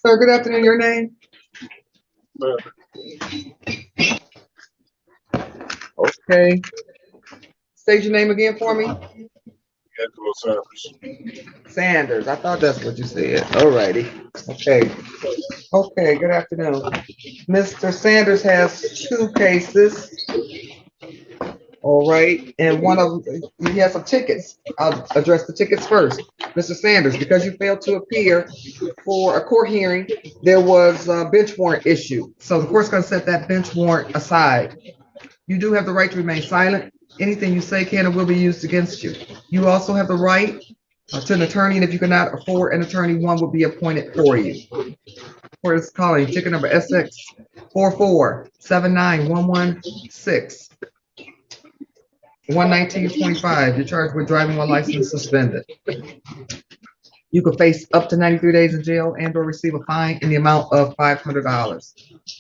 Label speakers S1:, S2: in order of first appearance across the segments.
S1: Sir, good afternoon. Your name? Okay. State your name again for me. Sanders. I thought that's what you said. Alrighty. Okay. Okay. Good afternoon. Mr. Sanders has two cases. All right, and one of he has some tickets. I'll address the tickets first. Mr. Sanders, because you failed to appear for a court hearing, there was a bench warrant issued. So the court's going to set that bench warrant aside. You do have the right to remain silent. Anything you say can and will be used against you. You also have the right to an attorney, and if you cannot afford an attorney, one will be appointed for you. Court is calling ticket number SX 4479116. 11925, you're charged with driving while license suspended. You could face up to 93 days in jail and or receive a fine in the amount of $500.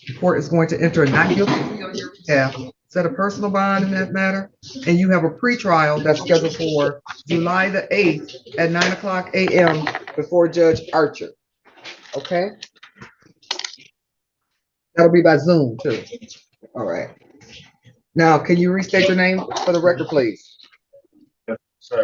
S1: The court is going to enter a not guilty plea on your behalf, set a personal bond in that matter, and you have a pretrial that's scheduled for July the 8th at 9:00 a.m. before Judge Archer. Okay? That'll be by Zoom too. All right. Now, can you restate your name for the record, please? All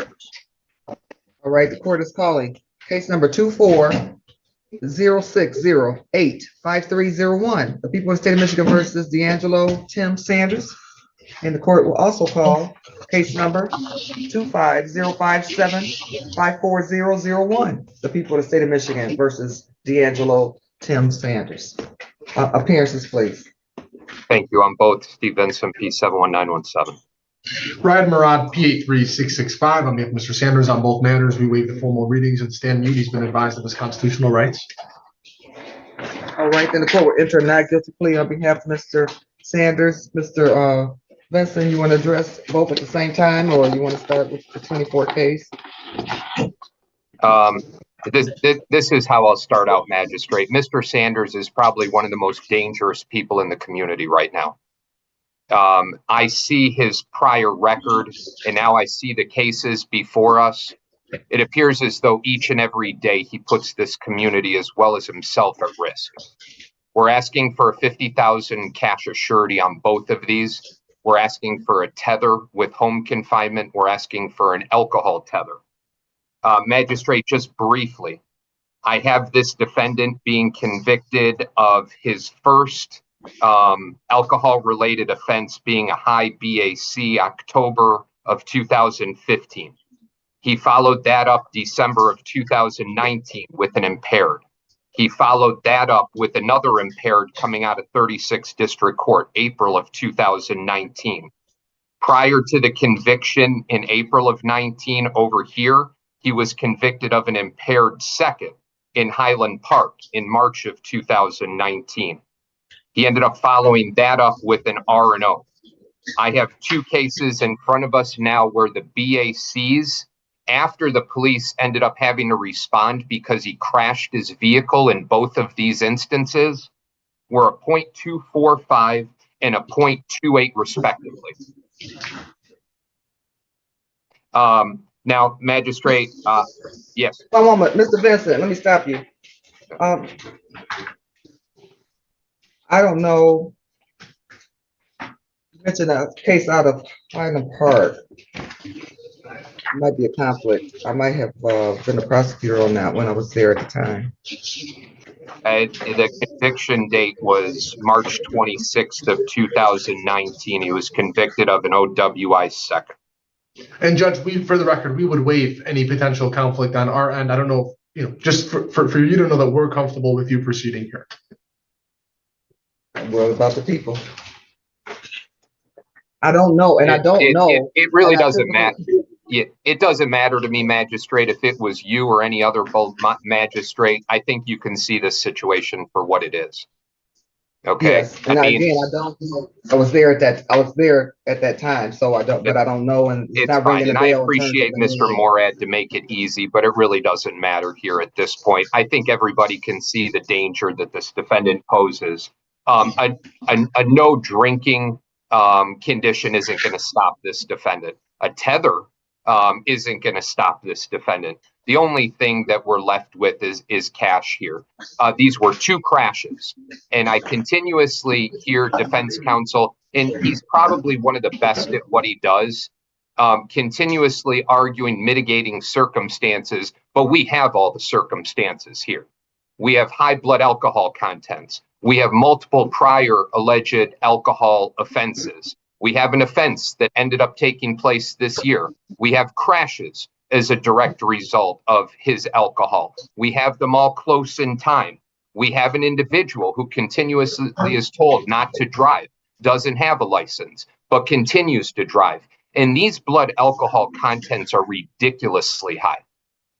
S1: right, the court is calling case number 2406085301. The people of the state of Michigan versus D'Angelo Tim Sanders. And the court will also call case number 25057540001. The people of the state of Michigan versus D'Angelo Tim Sanders. Appearances, please.
S2: Thank you. I'm both Steve Vincent, P71917.
S3: Brad Murad, P83665. On behalf of Mr. Sanders, on both matters, we waive the formal readings and stand mute. He's been advised of his constitutional rights.
S1: All right, then the court will enter a not guilty plea on behalf of Mr. Sanders. Mr. Vincent, you want to address both at the same time, or you want to start with the 24 case?
S2: This is how I'll start out, Magistrate. Mr. Sanders is probably one of the most dangerous people in the community right now. I see his prior record, and now I see the cases before us. It appears as though each and every day he puts this community as well as himself at risk. We're asking for a $50,000 cash surety on both of these. We're asking for a tether with home confinement. We're asking for an alcohol tether. Magistrate, just briefly, I have this defendant being convicted of his first alcohol-related offense being a high BAC, October of 2015. He followed that up December of 2019 with an impaired. He followed that up with another impaired coming out of 36th District Court, April of 2019. Prior to the conviction in April of 19 over here, he was convicted of an impaired second in Highland Park in March of 2019. He ended up following that up with an R&O. I have two cases in front of us now where the BACs, after the police ended up having to respond because he crashed his vehicle in both of these instances, were a .245 and a .28 respectively. Now, Magistrate, yes.
S1: One moment, Mr. Vincent, let me stop you. I don't know. You mentioned a case out of Highland Park. Might be a conflict. I might have been a prosecutor on that when I was there at the time.
S2: The conviction date was March 26th of 2019. He was convicted of an OWI second.
S3: And Judge, for the record, we would waive any potential conflict on our end. I don't know, just for you to know that we're comfortable with you proceeding here.
S1: What about the people? I don't know, and I don't know.
S2: It really doesn't matter. It doesn't matter to me, Magistrate, if it was you or any other magistrate. I think you can see this situation for what it is. Okay.
S1: Yes, and again, I don't know. I was there at that time, so I don't. But I don't know, and
S2: it's not fine. And I appreciate Mr. Morad to make it easy, but it really doesn't matter here at this point. I think everybody can see the danger that this defendant poses. A no drinking condition isn't going to stop this defendant. A tether isn't going to stop this defendant. The only thing that we're left with is cash here. These were two crashes, and I continuously hear defense counsel, and he's probably one of the best at what he does, continuously arguing mitigating circumstances, but we have all the circumstances here. We have high blood alcohol contents. We have multiple prior alleged alcohol offenses. We have an offense that ended up taking place this year. We have crashes as a direct result of his alcohol. We have them all close in time. We have an individual who continuously is told not to drive, doesn't have a license, but continues to drive. And these blood alcohol contents are ridiculously high,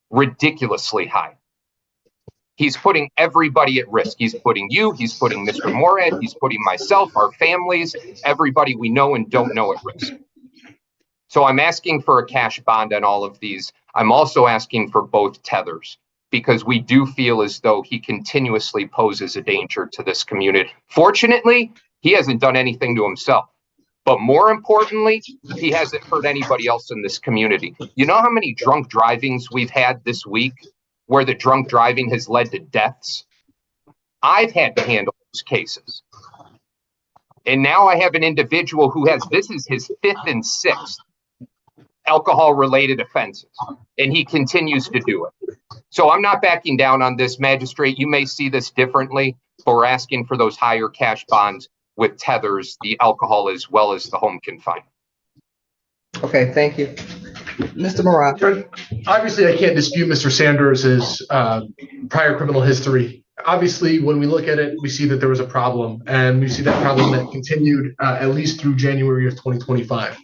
S2: ridiculously high. He's putting everybody at risk. He's putting you, he's putting Mr. Morad, he's putting myself, our families, everybody we know and don't know at risk. So I'm asking for a cash bond on all of these. I'm also asking for both tethers because we do feel as though he continuously poses a danger to this community. Fortunately, he hasn't done anything to himself. But more importantly, he hasn't hurt anybody else in this community. You know how many drunk drivings we've had this week where the drunk driving has led to deaths? I've had to handle those cases. And now I have an individual who has, this is his 5th and 6th alcohol-related offenses, and he continues to do it. So I'm not backing down on this, magistrate. You may see this differently, but we're asking for those higher cash bonds with tethers, the alcohol as well as the home confinement.
S1: Okay, thank you. Mr. Morad.
S3: Obviously, I can't dispute Mr. Sanders' prior criminal history. Obviously, when we look at it, we see that there was a problem, and we see that problem that continued at least through January of 2025.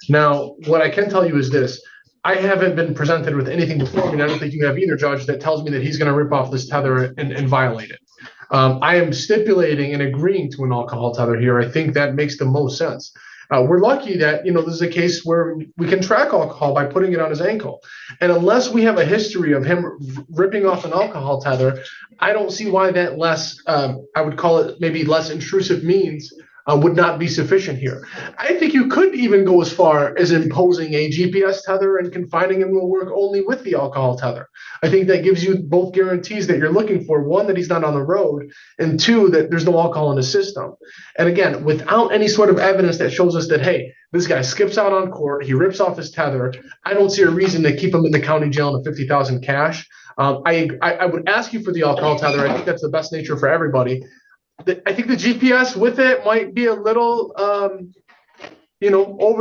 S3: Now, what I can tell you is this. I haven't been presented with anything before me, and I don't think you have either, Judge, that tells me that he's going to rip off this tether and violate it. I am stipulating and agreeing to an alcohol tether here. I think that makes the most sense. We're lucky that, this is a case where we can track alcohol by putting it on his ankle. And unless we have a history of him ripping off an alcohol tether, I don't see why that less, I would call it maybe less intrusive means would not be sufficient here. I think you could even go as far as imposing a GPS tether and confining him to work only with the alcohol tether. I think that gives you both guarantees that you're looking for. One, that he's not on the road, and two, that there's no alcohol in his system. And again, without any sort of evidence that shows us that, hey, this guy skips out on court, he rips off his tether, I don't see a reason to keep him in the county jail in a $50,000 cash. I would ask you for the alcohol tether. I think that's the best nature for everybody. I think the GPS with it might be a little, over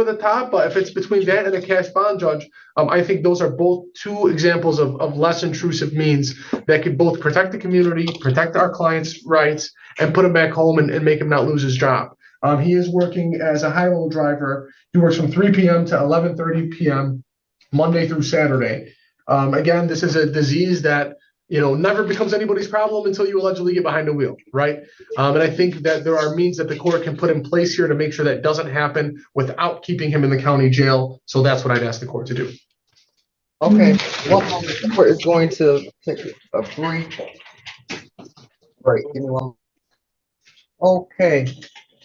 S3: the top, but if it's between that and a cash bond, Judge, I think those are both two examples of less intrusive means that could both protect the community, protect our clients' rights, and put him back home and make him not lose his job. He is working as a high-level driver. He works from 3 p.m. to 11:30 p.m. Monday through Saturday. Again, this is a disease that never becomes anybody's problem until you allegedly get behind the wheel, right? And I think that there are means that the court can put in place here to make sure that doesn't happen without keeping him in the county jail. So that's what I'd ask the court to do.
S1: Okay, one moment. The court is going to take a brief break. Give me one. Okay.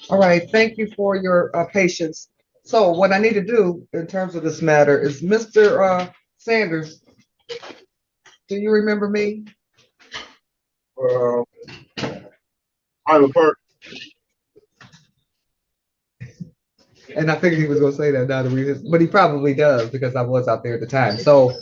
S1: All right. Thank you for your patience. So what I need to do in terms of this matter is, Mr. Sanders, do you remember me?
S4: I'm a part.
S1: And I figured he was going to say that now, but he probably does because I was out there at the time. So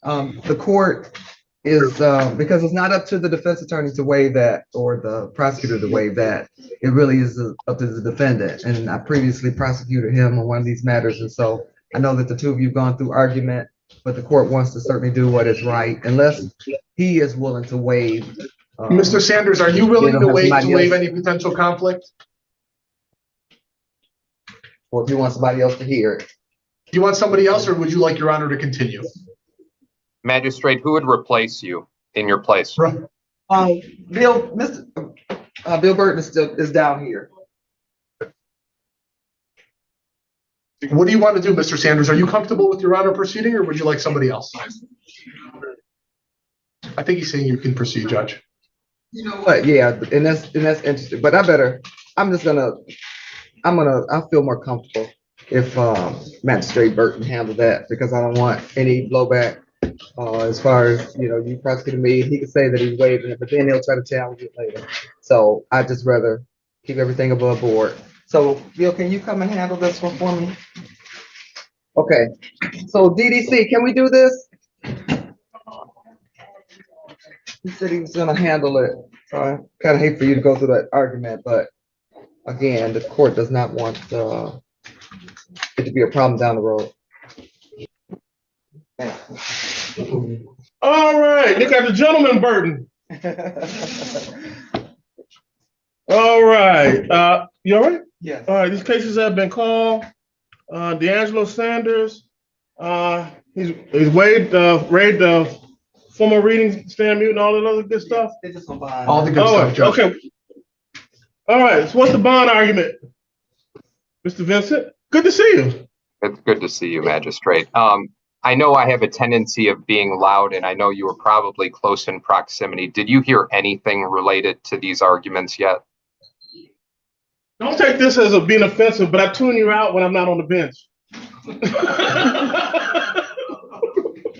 S1: the court is, because it's not up to the defense attorney to waive that or the prosecutor to waive that. It really is up to the defendant. And I previously prosecuted him on one of these matters. And so I know that the two of you have gone through argument, but the court wants to certainly do what is right, unless he is willing to waive.
S3: Mr. Sanders, are you willing to waive any potential conflict?
S1: Or if you want somebody else to hear it.
S3: Do you want somebody else, or would you like Your Honor to continue?
S2: Magistrate, who would replace you in your place?
S1: Bill Burton is down here.
S3: What do you want to do, Mr. Sanders? Are you comfortable with Your Honor proceeding, or would you like somebody else? I think he's saying you can proceed, Judge.
S1: You know what? Yeah, and that's interesting. But I feel more comfortable if Magistrate Burton handled that, because I don't want any blowback. As far as, you prosecuted me, he could say that he's waiving it, but then he'll try to challenge it later. So I just rather keep everything above board. So, Bill, can you come and handle this one for me? Okay, so DDC, can we do this? He said he was gonna handle it, so I kinda hate for you to go through that argument, but again, the court does not want, it to be a problem down the road.
S4: All right, look at the gentleman burden. All right, you all right?
S1: Yes.
S4: All right, these cases have been called. D'Angelo Sanders, he's waived formal reading, stand mute, and all that other good stuff.
S1: They just gonna buy.
S3: All the good
S4: Oh,
S3: stuff, Judge.
S4: okay. All right, so what's the bond argument? Mr. Vincent, good to see you.
S2: It's good to see you, Magistrate. I know I have a tendency of being loud, and I know you were probably close in proximity. Did you hear anything related to these arguments yet?
S4: Don't take this as being offensive, but I tune you out when I'm not on the bench.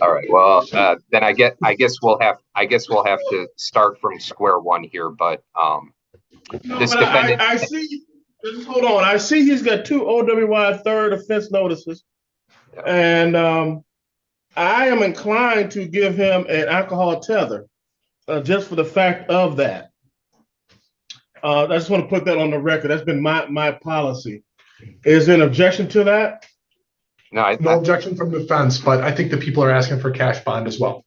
S2: All right. Well, then I guess we'll have to start from square one here. But this defendant.
S4: I see. Just hold on. I see he's got 2 OWI third offense notices,
S2: Yeah.
S4: and I am inclined to give him an alcohol tether, just for the fact of that. I just want to put that on the record. That's been my policy. Is there an objection to that?
S2: No,
S3: No objection from the defense, but I think the people are asking for cash bond as well.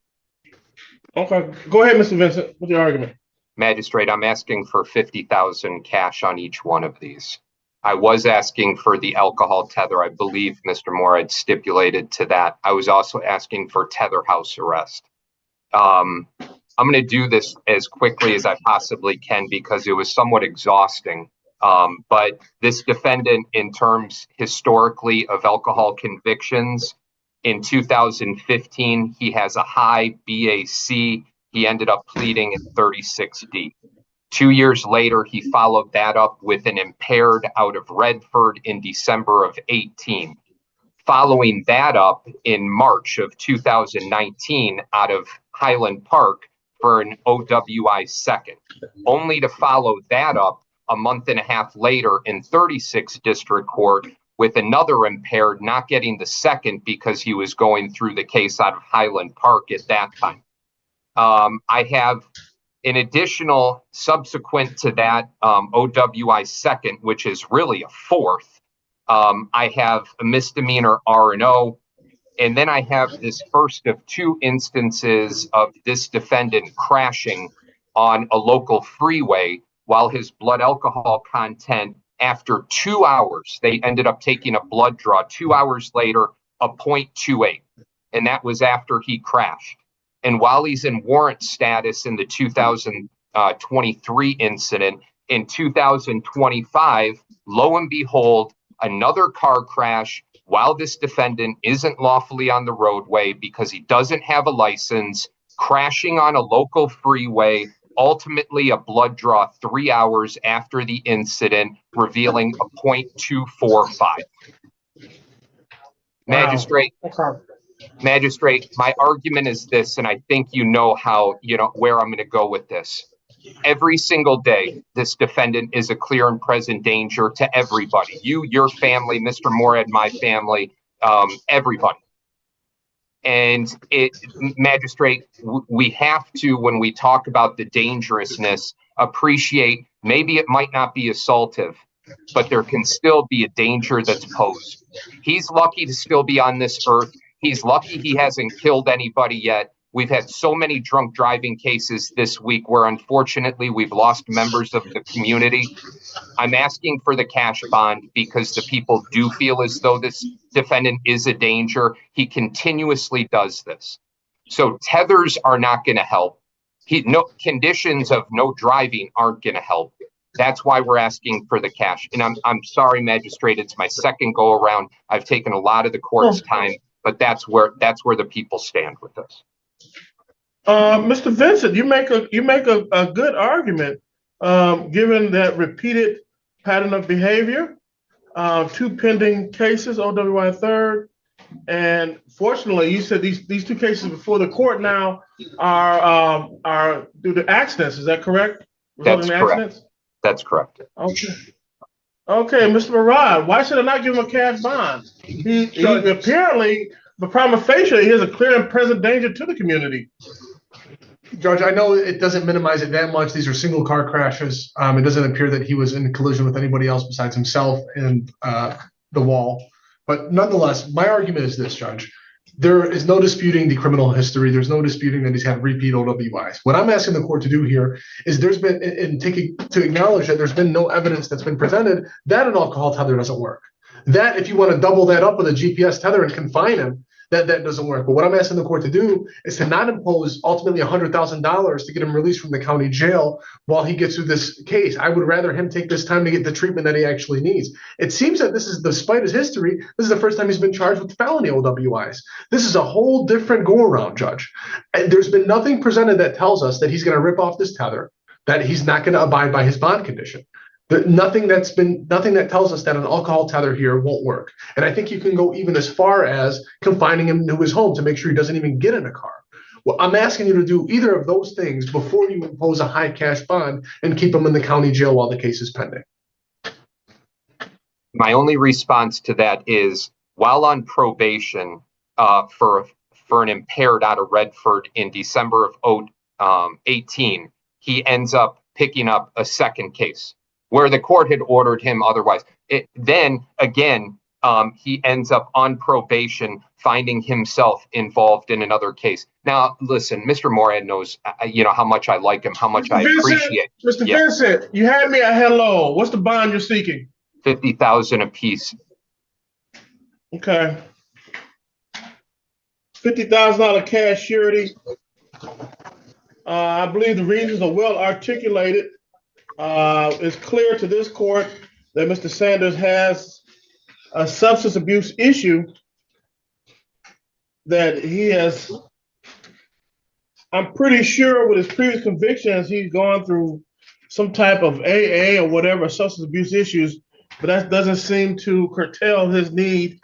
S4: Okay, go ahead, Mr. Vincent. What's your argument?
S2: Magistrate, I'm asking for 50,000 cash on each one of these. I was asking for the alcohol tether. I believe Mr. Moore had stipulated to that. I was also asking for tether house arrest. I'm going to do this as quickly as I possibly can because it was somewhat exhausting. But this defendant, in terms historically of alcohol convictions, in 2015, he has a high BAC. He ended up pleading in 36D. 2 years later, he followed that up with an impaired out of Redford in December of 18. Following that up in March of 2019 out of Highland Park for an OWI second, only to follow that up a month and a half later in 36 District Court with another impaired not getting the second because he was going through the case out of Highland Park at that time. I have an additional subsequent to that OWI second, which is really a fourth. I have a misdemeanor R&O, and then I have this first of 2 instances of this defendant crashing on a local freeway while his blood alcohol content, after 2 hours, they ended up taking a blood draw 2 hours later, a 0.28, and that was after he crashed. And while he's in warrant status in the 2023 incident, in 2025, lo and behold, another car crash while this defendant isn't lawfully on the roadway because he doesn't have a license, crashing on a local freeway, ultimately a blood draw 3 hours after the incident, revealing a 0.245.
S4: Wow.
S2: Magistrate, my argument is this, and I think you know where I'm going to go with this. Every single day, this defendant is a clear and present danger to everybody. You, your family, Mr. Moorhead, my family, everybody. And Magistrate, we have to, when we talk about the dangerousness, appreciate maybe it might not be assaultive, but there can still be a danger that's posed. He's lucky to still be on this earth. He's lucky he hasn't killed anybody yet. We've had so many drunk driving cases this week where unfortunately we've lost members of the community. I'm asking for the cash bond because the people do feel as though this defendant is a danger. He continuously does this. So tethers are not going to help. Conditions of no driving aren't going to help. That's why we're asking for the cash. And I'm sorry, Magistrate, it's my second go around. I've taken a lot of the court's time, but that's where the people stand with this.
S4: Mr. Vincent, you make a good argument, given that repeated pattern of behavior, 2 pending cases, OWI third, And fortunately, you said these two cases before the court now are due to accidents. Is that correct?
S2: That's correct. That's correct.
S4: Okay. Okay, Mr. Murad, why should I not give him a cash bond? He apparently, the prima facie, he has a clear and present danger to the community.
S3: Judge, I know it doesn't minimize it that much. These are single car crashes. It doesn't appear that he was in collision with anybody else besides himself and the wall. But nonetheless, my argument is this, Judge. There is no disputing the criminal history. There's no disputing that he's had repeat OWIs. What I'm asking the court to do here is to acknowledge that there's been no evidence that's been presented that an alcohol tether doesn't work. That if you want to double that up with a GPS tether and confine him, that doesn't work. But what I'm asking the court to do is to not impose ultimately $100,000 to get him released from the county jail while he gets through this case. I would rather him take this time to get the treatment that he actually needs. It seems that this is, despite his history, this is the first time he's been charged with felony OWIs. This is a whole different go-around, Judge. And there's been nothing presented that tells us that he's going to rip off this tether, that he's not going to abide by his bond condition. Nothing that tells us that an alcohol tether here won't work. And I think you can go even as far as confining him to his home to make sure he doesn't even get in a car. Well, I'm asking you to do either of those things before you impose a high cash bond and keep him in the county jail while the case is pending.
S2: My only response to that is, while on probation for an impaired out of Redford in December of 2018, he ends up picking up a second case where the court had ordered him otherwise. Then again, he ends up on probation, finding himself involved in another case. Now, listen, Mr. Morad knows, how much I like him, how much I appreciate.
S4: Mr. Vincent, you had me at hello. What's the bond you're seeking?
S2: $50,000 apiece.
S4: Okay. $50,000 cash surety. I believe the reasons are well articulated. It's clear to this court that Mr. Sanders has a substance abuse issue that he has. I'm pretty sure with his previous convictions, he's gone through some type of AA or whatever, substance abuse issues, but that doesn't seem to curtail his need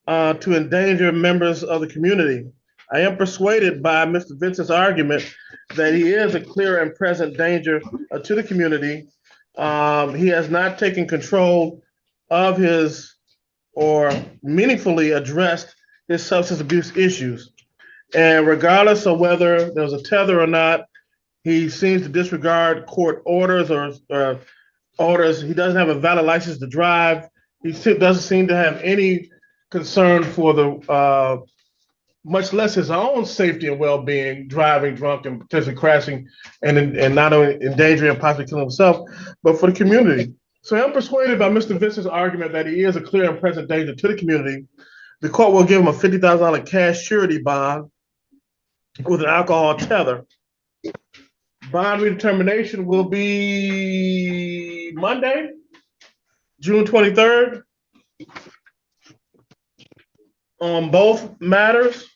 S4: to endanger members of the community. I am persuaded by Mr. Vincent's argument that he is a clear and present danger to the community. He has not taken control of his or meaningfully addressed his substance abuse issues. And regardless of whether there's a tether or not, he seems to disregard court orders or orders. He doesn't have a valid license to drive. He doesn't seem to have any concern for the much less his own safety and well-being, driving drunk and potentially crashing and not only endangering and possibly killing himself, but for the community. So I'm persuaded by Mr. Vincent's argument that he is a clear and present danger to the community. The court will give him a $50,000 cash surety bond with an alcohol tether. Bond redetermination will be Monday, June 23rd. On both matters.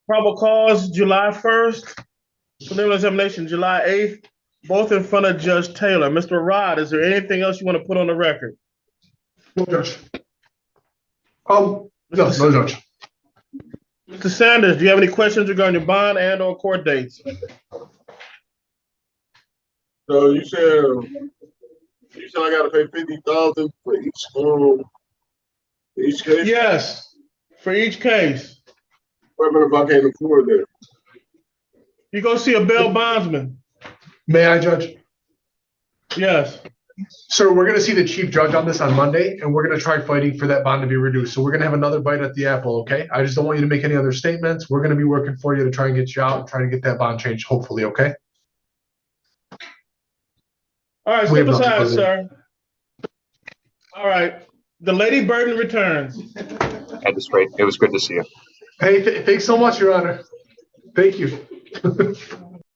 S4: Probable cause July 1st, preliminary examination July 8th, both in front of Judge Taylor. Mr. Rod, is there anything else you want to put on the record?
S3: No, Judge. No, Judge.
S4: Mr. Sanders, do you have any questions regarding your bond and or court dates?
S5: So you said I got to pay $50,000 for each case?
S4: Yes, for each case.
S5: What if I can't afford that?
S4: You go see a bail bondsman.
S3: May I, Judge?
S4: Yes.
S3: Sir, we're going to see the chief judge on this on Monday, and we're going to try fighting for that bond to be reduced. So we're going to have another bite at the apple, okay? I just don't want you to make any other statements. We're going to be working for you to try and get you out and try to get that bond changed, hopefully, okay?
S4: All right, step aside, sir. All right. The Lady Burden returns.
S2: Magistrate, it was good to see you.
S3: Hey, thanks so much, Your Honor. Thank you.